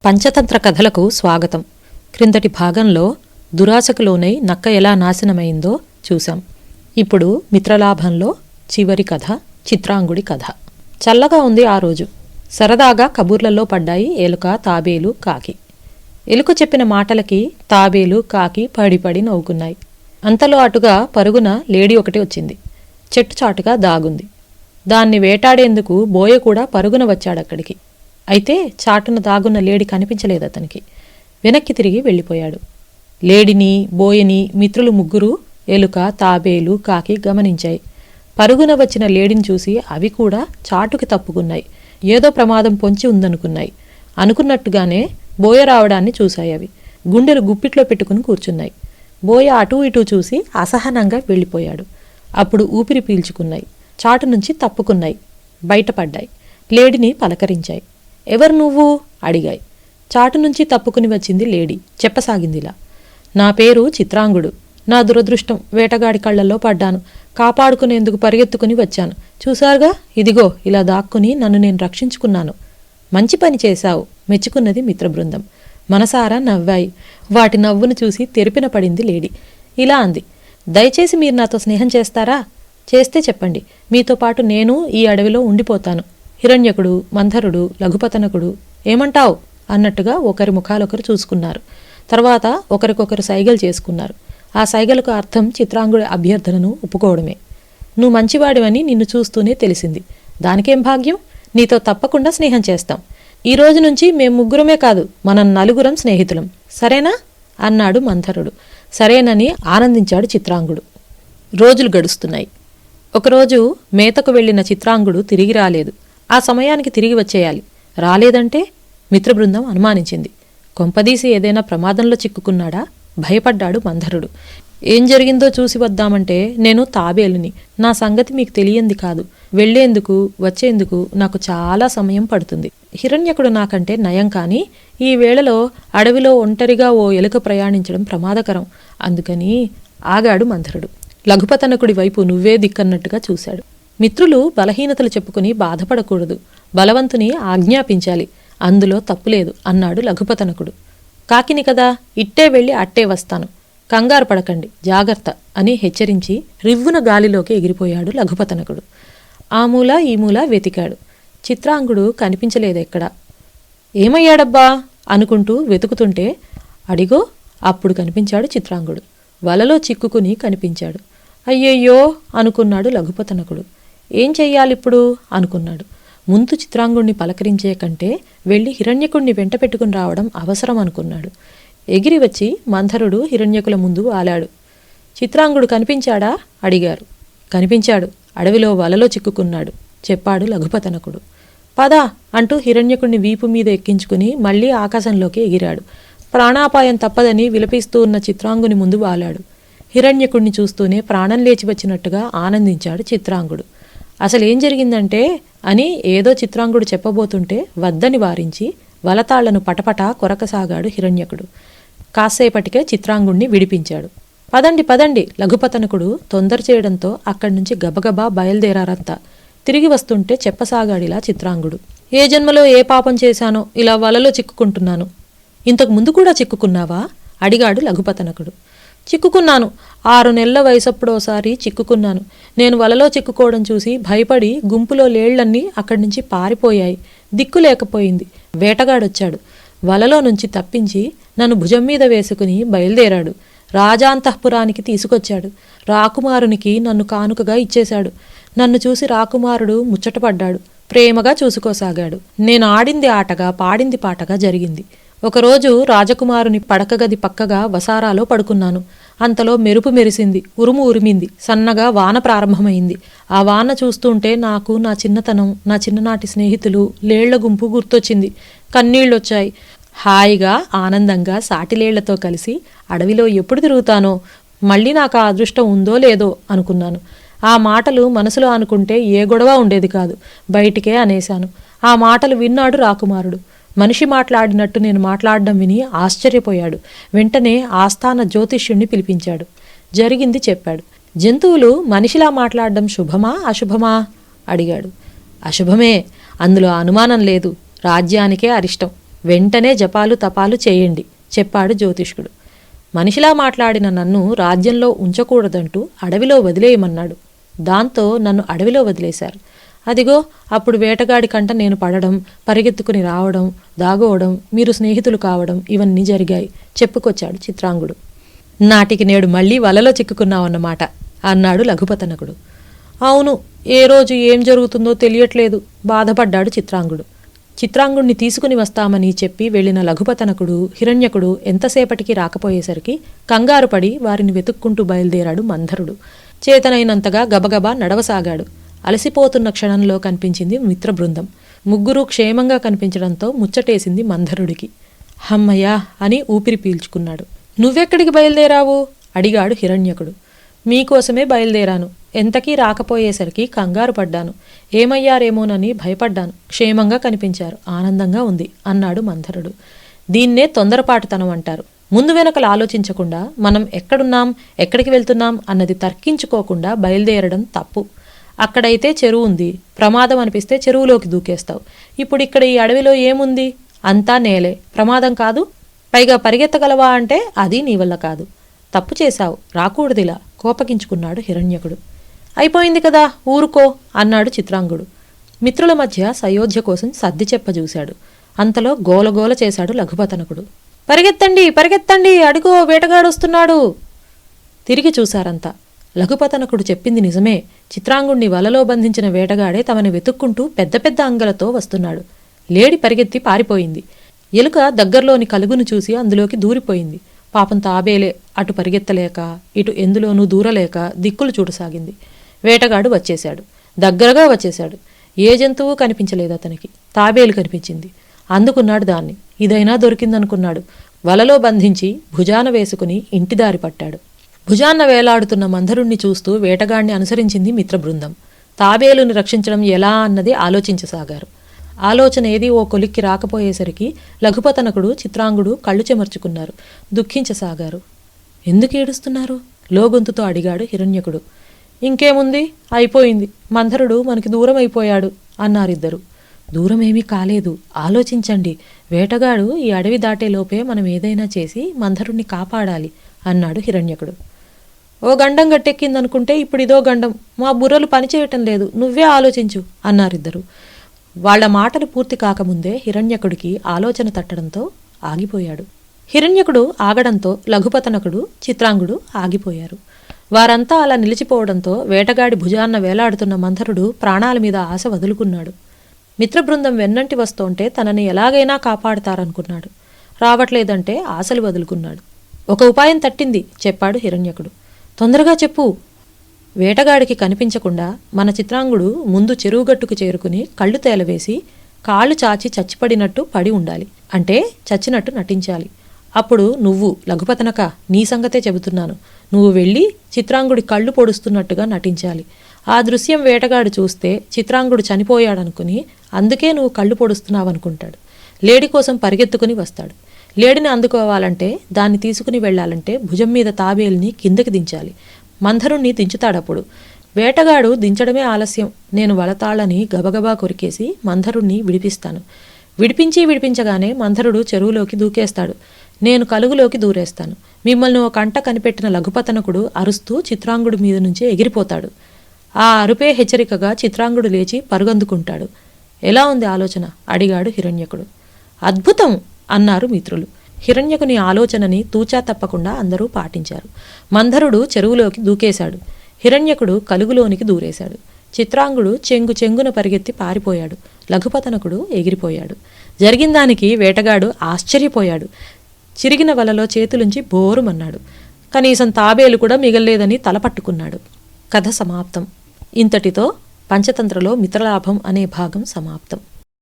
పంచతంత్ర కథలకు స్వాగతం. క్రిందటి భాగంలో దురాశకు లోనై నక్క ఎలా నాశనమైందో చూశాం. ఇప్పుడు మిత్రలాభంలో చివరి కథ చిత్రాంగుడి కథ. చల్లగా ఉంది ఆ రోజు. సరదాగా కబుర్లలో పడ్డాయి ఎలుక, తాబేలు, కాకి. ఎలుక చెప్పిన మాటలకి తాబేలు, కాకి పడి నవ్వుకున్నాయి. అంతలో అటుగా పరుగున లేడీ ఒకటి వచ్చింది. చెట్టు చాటుగా దాగుంది. దాన్ని వేటాడేందుకు బోయ కూడా పరుగున వచ్చాడక్కడికి. అయితే చాటున దాగున్న లేడి కనిపించలేదు అతనికి. వెనక్కి తిరిగి వెళ్ళిపోయాడు. లేడిని, బోయని మిత్రులు ముగ్గురు ఎలుక, తాబేలు, కాకి గమనించాయి. పరుగున వచ్చిన లేడిని చూసి అవి కూడా చాటుకి తప్పుకున్నాయి. ఏదో ప్రమాదం పొంచి ఉందనుకున్నాయి. అనుకున్నట్టుగానే బోయ రావడాన్ని చూశాయి. అవి గుండెలు గుప్పిట్లో పెట్టుకుని కూర్చున్నాయి. బోయ అటూ ఇటూ చూసి అసహనంగా వెళ్ళిపోయాడు. అప్పుడు ఊపిరి పీల్చుకున్నాయి. చాటు నుంచి తప్పుకున్నాయి. బయటపడ్డాయి. లేడిని పలకరించాయి. ఎవరు నువ్వు అడిగాయి. చాటు నుంచి తప్పుకుని వచ్చింది లేడీ. చెప్పసాగిందిలా. నా పేరు చిత్రాంగుడు. నా దురదృష్టం, వేటగాడి కళ్లల్లో పడ్డాను. కాపాడుకునేందుకు పరిగెత్తుకుని వచ్చాను. చూశారుగా, ఇదిగో ఇలా దాక్కుని నన్ను నేను రక్షించుకున్నాను. మంచి పని చేశావు, మెచ్చుకున్నది మిత్రబృందం. మనసారా నవ్వాయి. వాటి నవ్వును చూసి తెరిపిన పడింది లేడీ. ఇలా అంది, దయచేసి మీరు నాతో స్నేహం చేస్తారా? చేస్తే చెప్పండి. మీతో పాటు నేను ఈ అడవిలో ఉండిపోతాను. హిరణ్యకుడు, మంథరుడు, లఘుపతనకుడు, ఏమంటావ్ అన్నట్టుగా ఒకరి ముఖాలొకరు చూసుకున్నారు. తర్వాత ఒకరికొకరు సైగలు చేసుకున్నారు. ఆ సైగలకు అర్థం చిత్రాంగుడి అభ్యర్థనను ఒప్పుకోవడమే. నువ్వు మంచివాడివని నిన్ను చూస్తూనే తెలిసింది. దానికేం భాగ్యం? నీతో తప్పకుండా స్నేహం చేస్తాం. ఈ రోజు నుంచి మేం ముగ్గురమే కాదు, మనం నలుగురం స్నేహితులం. సరేనా అన్నాడు మంథరుడు. సరేనని ఆనందించాడు చిత్రాంగుడు. రోజులు గడుస్తున్నాయి. ఒకరోజు మేతకు వెళ్లిన చిత్రాంగుడు తిరిగి రాలేదు. ఆ సమయానికి తిరిగి వచ్చేయాలి. రాలేదంటే మిత్రబృందం అనుమానించింది. కొంపదీసి ఏదైనా ప్రమాదంలో చిక్కుకున్నాడా? భయపడ్డాడు మంథరుడు. ఏం జరిగిందో చూసి వద్దామంటే నేను తాబేలుని. నా సంగతి మీకు తెలియంది కాదు. వెళ్లేందుకు వచ్చేందుకు నాకు చాలా సమయం పడుతుంది. హిరణ్యకుడు నాకంటే నయం, కాని ఈ వేళలో అడవిలో ఒంటరిగా ఓ ఎలుక ప్రయాణించడం ప్రమాదకరం. అందుకని ఆగాడు మంథరుడు. లఘుపతనకుడి వైపు నువ్వే దిక్కన్నట్టుగా చూశాడు. మిత్రులు బలహీనతలు చెప్పుకుని బాధపడకూడదు. బలవంతుని ఆజ్ఞాపించాలి. అందులో తప్పులేదు అన్నాడు లఘుపతనకుడు. కాకిని కదా, ఇట్టే వెళ్ళి అట్టే వస్తాను. కంగారు పడకండి, జాగ్రత్త అని హెచ్చరించి రివ్వున గాలిలోకి ఎగిరిపోయాడు లఘుపతనకుడు. ఆ మూల ఈ మూల వెతికాడు. చిత్రాంగుడు కనిపించలేదెక్కడా. ఏమయ్యాడబ్బా అనుకుంటూ వెతుకుతుంటే అడిగో అప్పుడు కనిపించాడు చిత్రాంగుడు. వలలో చిక్కుకుని కనిపించాడు. అయ్యయ్యో అనుకున్నాడు లఘుపతనకుడు. ఏం చెయ్యాలిప్పుడు అనుకున్నాడు. ముందు చిత్రాంగుణ్ణి పలకరించే కంటే వెళ్ళి హిరణ్యకుణ్ణి వెంట పెట్టుకుని రావడం అవసరం అనుకున్నాడు. ఎగిరి వచ్చి మంథరుడు హిరణ్యకుల ముందు వాలాడు. చిత్రాంగుడు కనిపించాడా అడిగారు. కనిపించాడు, అడవిలో వలలో చిక్కుకున్నాడు చెప్పాడు లఘుపతనకుడు. పదా అంటూ హిరణ్యకుణ్ణి వీపు మీద ఎక్కించుకుని మళ్లీ ఆకాశంలోకి ఎగిరాడు. ప్రాణాపాయం తప్పదని విలపిస్తూ ఉన్న చిత్రాంగుని ముందు వాలాడు. హిరణ్యకుణ్ణి చూస్తూనే ప్రాణం లేచి వచ్చినట్టుగా ఆనందించాడు చిత్రాంగుడు. అసలేం జరిగిందంటే అని ఏదో చిత్రాంగుడు చెప్పబోతుంటే వద్దని వారించి వలతాళ్లను పటపటా కొరకసాగాడు హిరణ్యకుడు. కాసేపటికే చిత్రాంగుణ్ణి విడిపించాడు. పదండి పదండి లఘుపతనకుడు తొందర చేయడంతో అక్కడి నుంచి గబగబా బయలుదేరారంతా. తిరిగి వస్తుంటే చెప్పసాగాడిలా చిత్రాంగుడు. ఏ జన్మలో ఏ పాపం చేశానో ఇలా వలలో చిక్కుకుంటున్నాను. ఇంతకు ముందు కూడా చిక్కుకున్నావా అడిగాడు లఘుపతనకుడు. చిక్కుకున్నాను. 6 నెలల వయసప్పుడోసారి చిక్కుకున్నాను. నేను వలలో చిక్కుకోవడం చూసి భయపడి గుంపులో లేళ్లన్నీ అక్కడి నుంచి పారిపోయాయి. దిక్కు లేకపోయింది. వేటగాడొచ్చాడు. వలలో నుంచి తప్పించి నన్ను భుజం మీద వేసుకుని బయలుదేరాడు. రాజాంతఃపురానికి తీసుకొచ్చాడు. రాకుమారునికి నన్ను కానుకగా ఇచ్చేశాడు. నన్ను చూసి రాకుమారుడు ముచ్చటపడ్డాడు. ప్రేమగా చూసుకోసాగాడు. నేను ఆడింది ఆటగా, పాడింది పాటగా జరిగింది. ఒకరోజు రాజకుమారుని పడకగది పక్కగా వసారాలో పడుకున్నాను. అంతలో మెరుపు మెరిసింది, ఉరుము ఉరిమింది, సన్నగా వాన ప్రారంభమైంది. ఆ వాన చూస్తుంటే నాకు నా చిన్నతనం, నా చిన్ననాటి స్నేహితులు, లేళ్ల గుంపు గుర్తొచ్చింది. కన్నీళ్లొచ్చాయి. హాయిగా ఆనందంగా సాటిలేళ్లతో కలిసి అడవిలో ఎప్పుడు తిరుగుతానో, మళ్ళీ నాకు ఆ అదృష్టం ఉందో లేదో అనుకున్నాను. ఆ మాటలు మనసులో అనుకుంటే ఏ గొడవ ఉండేది కాదు. బయటికే అనేశాను. ఆ మాటలు విన్నాడు రాకుమారుడు. మనిషి మాట్లాడినట్టు నేను మాట్లాడడం విని ఆశ్చర్యపోయాడు. వెంటనే ఆస్థాన జ్యోతిష్యుణ్ణి పిలిపించాడు. జరిగింది చెప్పాడు. జంతువులు మనిషిలా మాట్లాడడం శుభమా అశుభమా అడిగాడు. అశుభమే, అందులో అనుమానం లేదు. రాజ్యానికే అరిష్టం. వెంటనే జపాలు తపాలు చేయండి చెప్పాడు జ్యోతిష్కుడు. మనిషిలా మాట్లాడిన నన్ను రాజ్యంలో ఉంచకూడదంటూ అడవిలో వదిలేయమన్నాడు. దాంతో నన్ను అడవిలో వదిలేశారు. అదిగో అప్పుడు వేటగాడి కంట నేను పడడం, పరిగెత్తుకుని రావడం, దాగోవడం, మీరు స్నేహితులు కావడం ఇవన్నీ జరిగాయి చెప్పుకొచ్చాడు చిత్రాంగుడు. నాటికి నేడు మళ్లీ వలలో చిక్కుకున్నావన్నమాట అన్నాడు లఘుపతనకుడు. అవును, ఏ రోజు ఏం జరుగుతుందో తెలియట్లేదు బాధపడ్డాడు చిత్రాంగుడు. చిత్రాంగుణ్ణి తీసుకుని వస్తామని చెప్పి వెళ్లిన లఘుపతనకుడు, హిరణ్యకుడు ఎంతసేపటికి రాకపోయేసరికి కంగారుపడి వారిని వెతుక్కుంటూ బయలుదేరాడు మంధరుడు. చేతనైనంతగా గబగబా నడవసాగాడు. అలసిపోతున్న క్షణంలో కనిపించింది మిత్రబృందం. ముగ్గురూ క్షేమంగా కనిపించడంతో ముచ్చటేసింది మంధరుడికి. హమ్మయ్యా అని ఊపిరి పీల్చుకున్నాడు. నువ్వెక్కడికి బయలుదేరావు అడిగాడు హిరణ్యకుడు. మీకోసమే బయలుదేరాను. ఎంతకీ రాకపోయేసరికి కంగారు పడ్డాను. ఏమయ్యారేమోనని భయపడ్డాను. క్షేమంగా కనిపించారు. ఆనందంగా ఉంది అన్నాడు మంధరుడు. దీన్నే తొందరపాటుతనం అంటారు. ముందు వెనకలు ఆలోచించకుండా మనం ఎక్కడున్నాం, ఎక్కడికి వెళ్తున్నాం అన్నది తర్కించుకోకుండా బయలుదేరడం తప్పు. అక్కడైతే చెరువు ఉంది, ప్రమాదం అనిపిస్తే చెరువులోకి దూకేస్తావు. ఇప్పుడు ఇక్కడ ఈ అడవిలో ఏముంది? అంతా నేలే, ప్రమాదం కాదు. పైగా పరిగెత్తగలవా అంటే అది నీ వల్ల కాదు. తప్పు చేశావు, రాకూడదిలా కోపగించుకున్నాడు హిరణ్యకుడు. అయిపోయింది కదా, ఊరుకో అన్నాడు చిత్రాంగుడు. మిత్రుల మధ్య సయోధ్య కోసం సర్ది చెప్పజూశాడు. అంతలో గోలగోల చేశాడు లఘుపతనకుడు. పరిగెత్తండి, పరిగెత్తండి, అడుగో వేటగాడొస్తున్నాడు. తిరిగి చూశారంతా. లఘుపతనకుడు చెప్పింది నిజమే. చిత్రాంగుణ్ణి వలలో బంధించిన వేటగాడే తమని వెతుక్కుంటూ పెద్ద పెద్ద అంగలతో వస్తున్నాడు. లేడి పరిగెత్తి పారిపోయింది. ఎలుక దగ్గర్లోని కలుగును చూసి అందులోకి దూరిపోయింది. పాపం తాబేలే అటు పరిగెత్తలేక ఇటు ఎందులోనూ దూరలేక దిక్కులు చూడసాగింది. వేటగాడు వచ్చేశాడు. దగ్గరగా వచ్చేశాడు. ఏ జంతువు కనిపించలేదు అతనికి. తాబేలు కనిపించింది. అందుకున్నాడు దాన్ని. ఇదైనా దొరికిందనుకున్నాడు. వలలో బంధించి భుజాన వేసుకుని ఇంటిదారి పట్టాడు. భుజాన్న వేలాడుతున్న మంధరుణ్ణి చూస్తూ వేటగాడిని అనుసరించింది మిత్రబృందం. తాబేలుని రక్షించడం ఎలా అన్నది ఆలోచించసాగారు. ఆలోచన ఏది ఓ కొలిక్కి రాకపోయేసరికి లఘుపతనకుడు, చిత్రాంగుడు కళ్ళు చెమర్చుకున్నారు. దుఃఖించసాగారు. ఎందుకు ఏడుస్తున్నారు? లోగొంతుతో అడిగాడు హిరణ్యకుడు. ఇంకేముంది, అయిపోయింది. మంధరుడు మనకి దూరం అయిపోయాడు అన్నారిద్దరు. దూరమేమీ కాలేదు, ఆలోచించండి. వేటగాడు ఈ అడవి దాటేలోపే మనం ఏదైనా చేసి మంధరుణ్ణి కాపాడాలి అన్నాడు హిరణ్యకుడు. ఓ గండం గట్టెక్కిందనుకుంటే ఇప్పుడు ఇదో గండం. మా బుర్రలు పనిచేయటం లేదు, నువ్వే ఆలోచించు అన్నారిద్దరు. వాళ్ల మాటలు పూర్తి కాకముందే హిరణ్యకుడికి ఆలోచన తట్టడంతో ఆగిపోయాడు. హిరణ్యకుడు ఆగడంతో లఘుపతనకుడు, చిత్రాంగుడు ఆగిపోయారు. వారంతా అలా నిలిచిపోవడంతో వేటగాడి భుజాన్న వేలాడుతున్న మంధరుడు ప్రాణాల మీద ఆశ వదులుకున్నాడు. మిత్రబృందం వెన్నంటి వస్తోంటే తనని ఎలాగైనా కాపాడుతారనుకున్నాడు. రావట్లేదంటే ఆశలు వదులుకున్నాడు. ఒక ఉపాయం తట్టింది చెప్పాడు హిరణ్యకుడు. తొందరగా చెప్పు. వేటగాడికి కనిపించకుండా మన చిత్రాంగుడు ముందు చెరువుగట్టుకు చేరుకుని కళ్ళు తేలవేసి కాళ్ళు చాచి చచ్చిపడినట్టు పడి ఉండాలి. అంటే చచ్చినట్టు నటించాలి. అప్పుడు నువ్వు లఘుపతనక, నీ సంగతే చెబుతున్నాను, నువ్వు వెళ్ళి చిత్రాంగుడి కళ్ళు పొడుస్తున్నట్టుగా నటించాలి. ఆ దృశ్యం వేటగాడు చూస్తే చిత్రాంగుడు చనిపోయాడనుకుని అందుకే నువ్వు కళ్ళు పొడుస్తున్నావనుకుంటాడు. లేడి కోసం పరిగెత్తుకుని వస్తాడు. లేడిని అందుకోవాలంటే, దాన్ని తీసుకుని వెళ్లాలంటే భుజం మీద తాబేల్ని కిందకి దించాలి. మంధరుణ్ణి దించుతాడప్పుడు. వేటగాడు దించడమే ఆలస్యం. నేను వలతాళ్ళని గబగబా కొరికేసి మంధరుణ్ణి విడిపిస్తాను. విడిపించగానే మంధరుడు చెరువులోకి దూకేస్తాడు. నేను కలుగులోకి దూరేస్తాను. మిమ్మల్ని ఓ కంట కనిపెట్టిన లఘుపతనకుడు అరుస్తూ చిత్రాంగుడి మీద నుంచి ఎగిరిపోతాడు. ఆ అరుపే హెచ్చరికగా చిత్రాంగుడు లేచి పరుగందుకుంటాడు. ఎలా ఉంది ఆలోచన అడిగాడు హిరణ్యకుడు. అద్భుతం అన్నారు మిత్రులు. హిరణ్యకుని ఆలోచనని తూచా తప్పకుండా అందరూ పాటించారు. మంధరుడు చెరువులోకి దూకేశాడు. హిరణ్యకుడు కలుగులోనికి దూరేశాడు. చిత్రాంగుడు చెంగున పరిగెత్తి పారిపోయాడు. లఘుపతనకుడు ఎగిరిపోయాడు. జరిగిందానికి వేటగాడు ఆశ్చర్యపోయాడు. చిరిగిన వలలో చేతులుంచి బోరుమన్నాడు. కనీసం తాబేలు కూడా మిగల్లేదని తలపట్టుకున్నాడు. కథ సమాప్తం. ఇంతటితో పంచతంత్రలో మిత్రలాభం అనే భాగం సమాప్తం.